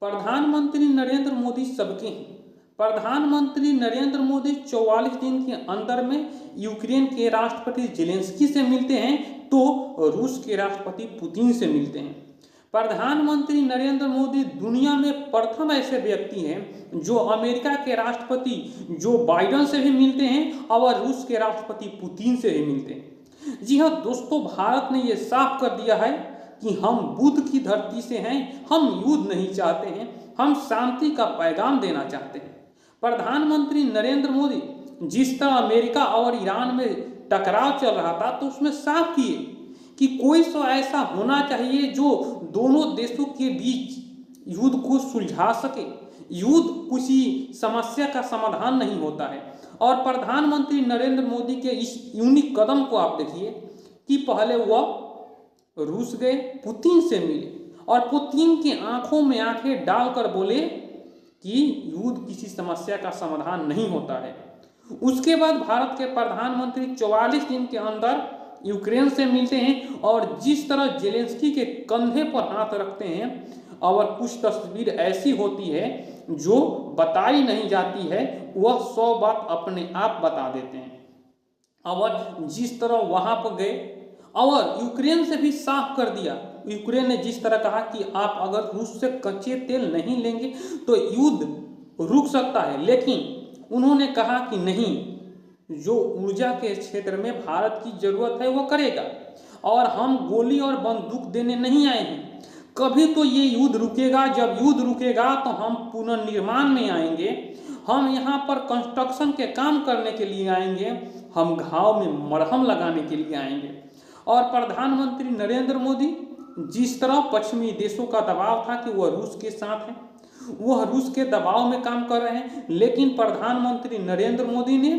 प्रधानमंत्री नरेंद्र मोदी सबके हैं। प्रधानमंत्री नरेंद्र मोदी 44 दिन के अंदर में यूक्रेन के राष्ट्रपति जेलेंस्की से मिलते हैं तो रूस के राष्ट्रपति पुतिन से मिलते हैं। प्रधानमंत्री नरेंद्र मोदी दुनिया में प्रथम ऐसे व्यक्ति हैं जो अमेरिका के राष्ट्रपति जो बाइडेन से भी मिलते हैं और रूस के राष्ट्रपति पुतिन से भी मिलते हैं। जी हाँ दोस्तों, भारत ने यह साफ कर दिया है कि हम बुद्ध की धरती से हैं, हम युद्ध नहीं चाहते हैं, हम शांति का पैगाम देना चाहते हैं। प्रधानमंत्री नरेंद्र मोदी जिस तरह अमेरिका और ईरान में टकराव चल रहा था तो उसमें साफ किए कि कोई तो ऐसा होना चाहिए जो दोनों देशों के बीच युद्ध को सुलझा सके। युद्ध किसी समस्या का समाधान नहीं होता है। और प्रधानमंत्री नरेंद्र मोदी के इस यूनिक कदम को आप देखिए कि पहले वह रूस गए, पुतिन से मिले और पुतिन की आंखों में आंखें डालकर बोले कि युद्ध किसी समस्या का समाधान नहीं होता है। उसके बाद भारत के प्रधानमंत्री 44 दिन के अंदर यूक्रेन से मिलते हैं और जिस तरह जेलेंस्की के कंधे पर हाथ रखते हैं और कुछ तस्वीर ऐसी होती है जो बताई नहीं जाती है, वह 100 बात अपने आप बता देते हैं। और जिस तरह वहां पर गए और यूक्रेन से भी साफ कर दिया, यूक्रेन ने जिस तरह कहा कि आप अगर रूस से कच्चे तेल नहीं लेंगे तो युद्ध रुक सकता है, लेकिन उन्होंने कहा कि नहीं, जो ऊर्जा के क्षेत्र में भारत की जरूरत है वो करेगा और हम गोली और बंदूक देने नहीं आए हैं। कभी तो ये युद्ध रुकेगा, जब युद्ध रुकेगा तो हम पुनर्निर्माण में आएंगे, हम यहाँ पर कंस्ट्रक्शन के काम करने के लिए आएंगे, हम घाव में मरहम लगाने के लिए आएंगे। और प्रधानमंत्री नरेंद्र मोदी जिस तरह पश्चिमी देशों का दबाव था कि वह रूस के साथ है, वह रूस के दबाव में काम कर रहे हैं, लेकिन प्रधानमंत्री नरेंद्र मोदी ने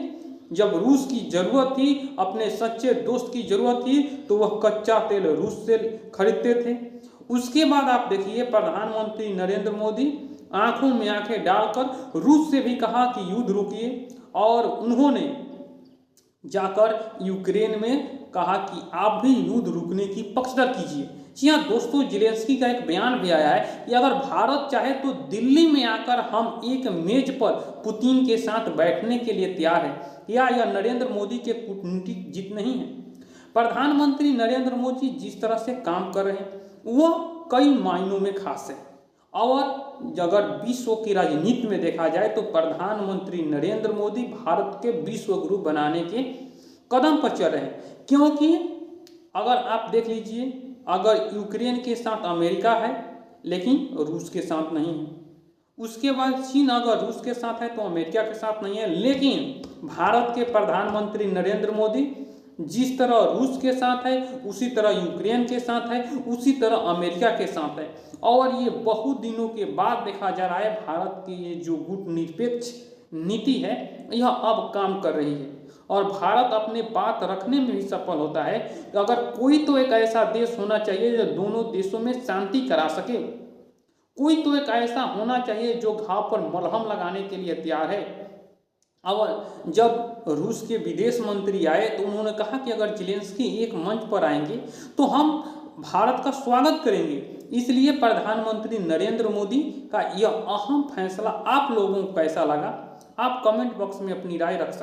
जब रूस की जरूरत थी, अपने सच्चे दोस्त की जरूरत थी, तो वह कच्चा तेल रूस से खरीदते थे। उसके बाद आप देखिए प्रधानमंत्री नरेंद्र मोदी आंखों में आंखें डालकर रूस से भी कहा कि युद्ध रुकिए और उन्होंने जाकर यूक्रेन में कहा कि आप भी युद्ध रुकने की पक्षधर कीजिए। जी हाँ दोस्तों, जेलेंस्की का एक बयान भी आया है कि अगर भारत चाहे तो दिल्ली में आकर हम एक मेज पर पुतिन के साथ बैठने के लिए तैयार है। यह नरेंद्र मोदी के कूटनीतिक जीत नहीं है। प्रधानमंत्री नरेंद्र मोदी जिस तरह से काम कर रहे हैं वह कई मायनों में खास है। और अगर विश्व की राजनीति में देखा जाए तो प्रधानमंत्री नरेंद्र मोदी भारत के विश्व गुरु बनाने के कदम पर चल रहे हैं, क्योंकि अगर आप देख लीजिए, अगर यूक्रेन के साथ अमेरिका है लेकिन रूस के साथ नहीं है, उसके बाद चीन अगर रूस के साथ है तो अमेरिका के साथ नहीं है, लेकिन भारत के प्रधानमंत्री नरेंद्र मोदी जिस तरह रूस के साथ है उसी तरह यूक्रेन के साथ है, उसी तरह अमेरिका के साथ है। और ये बहुत दिनों के बाद देखा जा रहा है भारत की ये जो गुटनिरपेक्ष नीति है यह अब काम कर रही है और भारत अपने बात रखने में भी सफल होता है। अगर कोई तो एक ऐसा देश होना चाहिए जो दोनों देशों में शांति करा सके, कोई तो एक ऐसा होना चाहिए जो घाव पर मलहम लगाने के लिए तैयार है। और जब रूस के विदेश मंत्री आए तो उन्होंने कहा कि अगर जेलेंस्की एक मंच पर आएंगे तो हम भारत का स्वागत करेंगे। इसलिए प्रधानमंत्री नरेंद्र मोदी का यह अहम फैसला आप लोगों को कैसा लगा, आप कमेंट बॉक्स में अपनी राय रख सकते हैं।